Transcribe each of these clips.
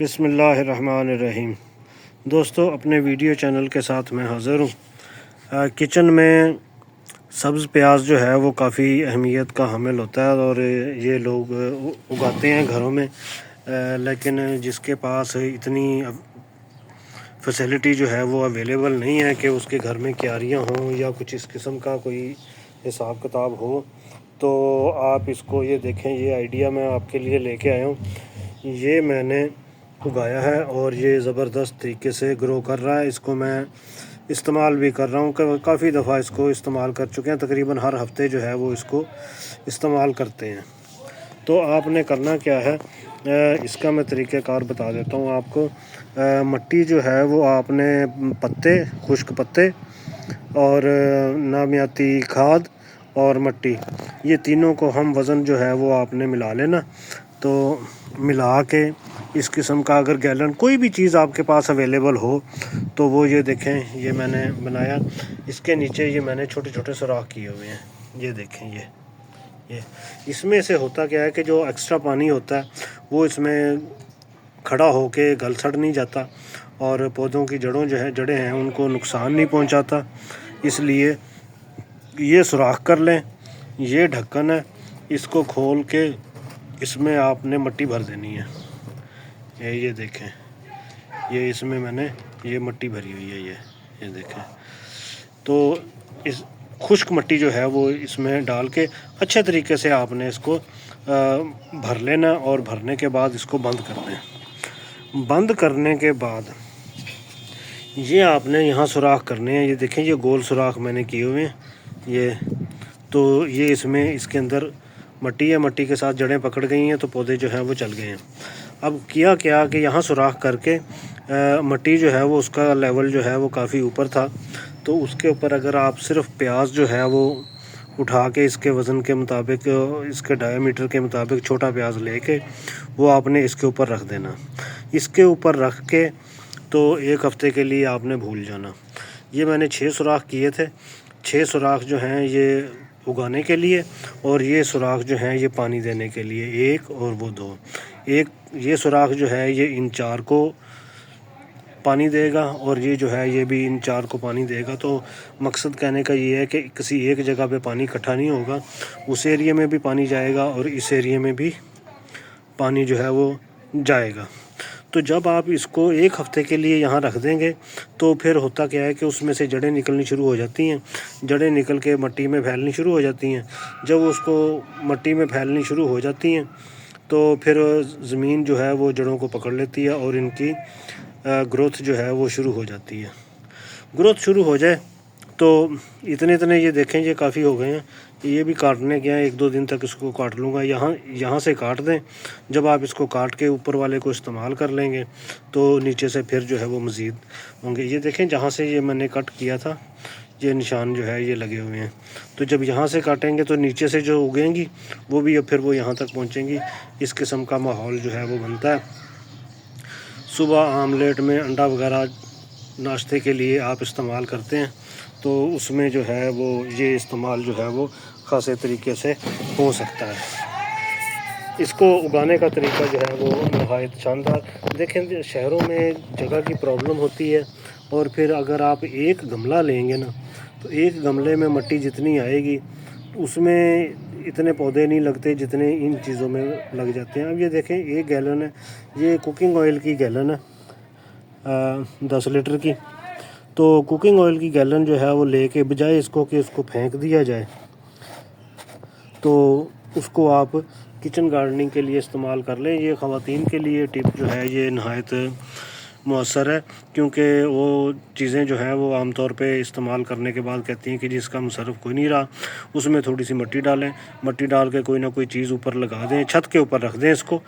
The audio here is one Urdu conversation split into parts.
بسم اللہ الرحمن الرحیم۔ دوستو، اپنے ویڈیو چینل کے ساتھ میں حاضر ہوں۔ کچن میں سبز پیاز جو ہے وہ کافی اہمیت کا حامل ہوتا ہے اور یہ لوگ اگاتے ہیں گھروں میں، لیکن جس کے پاس اتنی فیسلٹی جو ہے وہ اویلیبل نہیں ہے کہ اس کے گھر میں کیاریاں ہوں یا کچھ اس قسم کا کوئی حساب کتاب ہو، تو آپ اس کو یہ دیکھیں، یہ آئیڈیا میں آپ کے لیے لے کے آیا ہوں۔ یہ میں نے اگایا ہے اور یہ زبردست طریقے سے گرو کر رہا ہے۔ اس کو میں استعمال بھی کر رہا ہوں، کافی دفعہ اس کو استعمال کر چکے ہیں، تقریباً ہر ہفتے جو ہے وہ اس کو استعمال کرتے ہیں۔ تو آپ نے کرنا کیا ہے، اس کا میں طریقہ کار بتا دیتا ہوں آپ کو۔ مٹی جو ہے وہ آپ نے پتے، خشک پتے اور نامیاتی کھاد اور مٹی، یہ تینوں کو ہم وزن جو ہے وہ آپ نے ملا لینا۔ تو ملا کے اس قسم کا اگر گیلن کوئی بھی چیز آپ کے پاس اویلیبل ہو تو وہ یہ دیکھیں، یہ میں نے بنایا۔ اس کے نیچے یہ میں نے چھوٹے چھوٹے سوراخ کیے ہوئے ہیں، یہ دیکھیں۔ یہ اس میں سے ہوتا کیا ہے کہ جو ایکسٹرا پانی ہوتا ہے وہ اس میں کھڑا ہو کے گل سڑ نہیں جاتا اور پودوں کی جڑیں ہیں ان کو نقصان نہیں پہنچاتا۔ اس لیے یہ سوراخ کر لیں، یہ ڈھکن ہے، اس کو کھول کے اس میں آپ نے مٹی بھر دینی ہے۔ یہ دیکھیں، یہ اس میں نے یہ مٹی بھری ہوئی ہے، یہ دیکھیں۔ تو اس خشک مٹی جو ہے وہ اس میں ڈال کے اچھے طریقے سے آپ نے اس کو بھر لینا، اور بھرنے کے بعد اس کو بند کر دیں۔ بند کرنے کے بعد یہ آپ نے یہاں سوراخ کرنے ہیں، یہ دیکھیں، یہ گول سوراخ میں نے کیے ہوئے ہیں۔ یہ تو یہ اس میں اس کے اندر مٹی ہے، مٹی کے ساتھ جڑیں پکڑ گئی ہیں تو پودے جو ہیں وہ چل گئے ہیں۔ اب کیا کہ یہاں سوراخ کر کے مٹی جو ہے وہ اس کا لیول جو ہے وہ کافی اوپر تھا، تو اس کے اوپر اگر آپ صرف پیاز جو ہے وہ اٹھا کے اس کے وزن کے مطابق، اس کے ڈائی میٹر کے مطابق چھوٹا پیاز لے کے وہ آپ نے اس کے اوپر رکھ دینا۔ اس کے اوپر رکھ کے تو ایک ہفتے کے لیے آپ نے بھول جانا۔ یہ میں نے 6 سوراخ کیے تھے۔ 6 سوراخ جو ہیں یہ اگانے کے لیے، اور یہ سوراخ جو ہیں یہ پانی دینے کے لیے، 1 اور وہ 2۔ ایک یہ سوراخ جو ہے یہ ان 4 کو پانی دے گا، اور یہ جو ہے یہ بھی ان 4 کو پانی دے گا۔ تو مقصد کہنے کا یہ ہے کہ کسی ایک جگہ پہ پانی اکٹھا نہیں ہوگا، اس ایریے میں بھی پانی جائے گا اور اس ایریے میں بھی پانی جو ہے وہ جائے گا۔ تو جب آپ اس کو ایک ہفتے کے لیے یہاں رکھ دیں گے تو پھر ہوتا کیا ہے کہ اس میں سے جڑیں نکلنی شروع ہو جاتی ہیں، جڑیں نکل کے مٹی میں پھیلنی شروع ہو جاتی ہیں۔ جب اس کو مٹی میں پھیلنی شروع ہو جاتی ہیں تو پھر زمین جو ہے وہ جڑوں کو پکڑ لیتی ہے اور ان کی گروتھ جو ہے وہ شروع ہو جاتی ہے۔ گروتھ شروع ہو جائے تو اتنے یہ دیکھیں، یہ کافی ہو گئے ہیں، یہ بھی کاٹنے گیا، 1-2 دن تک اس کو کاٹ لوں گا۔ یہاں سے کاٹ دیں۔ جب آپ اس کو کاٹ کے اوپر والے کو استعمال کر لیں گے تو نیچے سے پھر جو ہے وہ مزید ہوں گے۔ یہ دیکھیں، جہاں سے یہ میں نے کٹ کیا تھا یہ نشان جو ہے یہ لگے ہوئے ہیں۔ تو جب یہاں سے کاٹیں گے تو نیچے سے جو اگیں گی وہ بھی اب پھر وہ یہاں تک پہنچیں گی۔ اس قسم کا ماحول جو ہے وہ بنتا ہے۔ صبح آملیٹ میں انڈا وغیرہ ناشتے کے لیے آپ استعمال کرتے ہیں تو اس میں جو ہے وہ یہ استعمال جو ہے وہ خاصے طریقے سے ہو سکتا ہے۔ اس کو اگانے کا طریقہ جو ہے وہ نہایت شاندار۔ دیکھیں، شہروں میں جگہ کی پرابلم ہوتی ہے، اور پھر اگر آپ ایک گملہ لیں گے نا تو ایک گملے میں مٹی جتنی آئے گی اس میں اتنے پودے نہیں لگتے جتنے ان چیزوں میں لگ جاتے ہیں۔ اب یہ دیکھیں، 1 گیلن ہے، یہ کوکنگ آئل کی گیلن ہے، 10 لیٹر کی۔ تو کوکنگ آئل کی گیلن جو ہے وہ لے کے بجائے اس کو کہ اس کو پھینک دیا جائے، تو اس کو آپ کچن گارڈننگ کے لیے استعمال کر لیں۔ یہ خواتین کے لیے ٹپ جو ہے یہ نہایت مؤثر ہے، کیونکہ وہ چیزیں جو ہیں وہ عام طور پہ استعمال کرنے کے بعد کہتی ہیں کہ جی اس کا مصرف کوئی نہیں رہا۔ اس میں تھوڑی سی مٹی ڈالیں، مٹی ڈال کے کوئی نہ کوئی چیز اوپر لگا دیں، چھت کے اوپر رکھ دیں اس کو،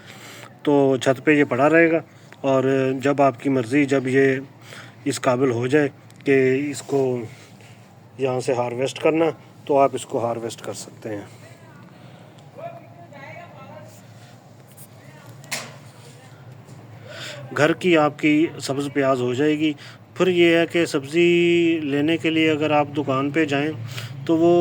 تو چھت پہ یہ پڑا رہے گا۔ اور جب آپ کی مرضی، جب یہ اس قابل ہو جائے کہ اس کو یہاں سے ہارویسٹ کرنا، تو آپ اس کو ہارویسٹ کر سکتے ہیں۔ گھر کی آپ کی سبز پیاز ہو جائے گی۔ پھر یہ ہے کہ سبزی لینے کے لیے اگر آپ دکان پہ جائیں تو وہ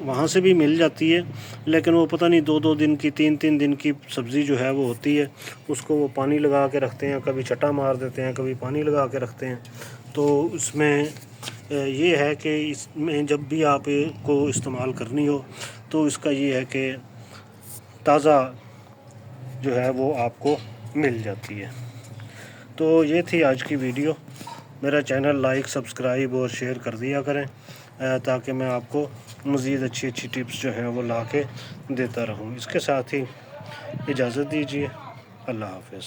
وہاں سے بھی مل جاتی ہے، لیکن وہ پتہ نہیں 2 دن کی 3 دن کی سبزی جو ہے وہ ہوتی ہے، اس کو وہ پانی لگا کے رکھتے ہیں، کبھی چھٹا مار دیتے ہیں، کبھی پانی لگا کے رکھتے ہیں۔ تو اس میں یہ ہے کہ اس میں جب بھی آپ کو استعمال کرنی ہو تو اس کا یہ ہے کہ تازہ جو ہے وہ آپ کو مل جاتی ہے۔ تو یہ تھی آج کی ویڈیو۔ میرا چینل لائک، سبسکرائب اور شیئر کر دیا کریں تاکہ میں آپ کو مزید اچھی ٹپس جو ہیں وہ لا کے دیتا رہوں۔ اس کے ساتھ ہی اجازت دیجیے، اللہ حافظ۔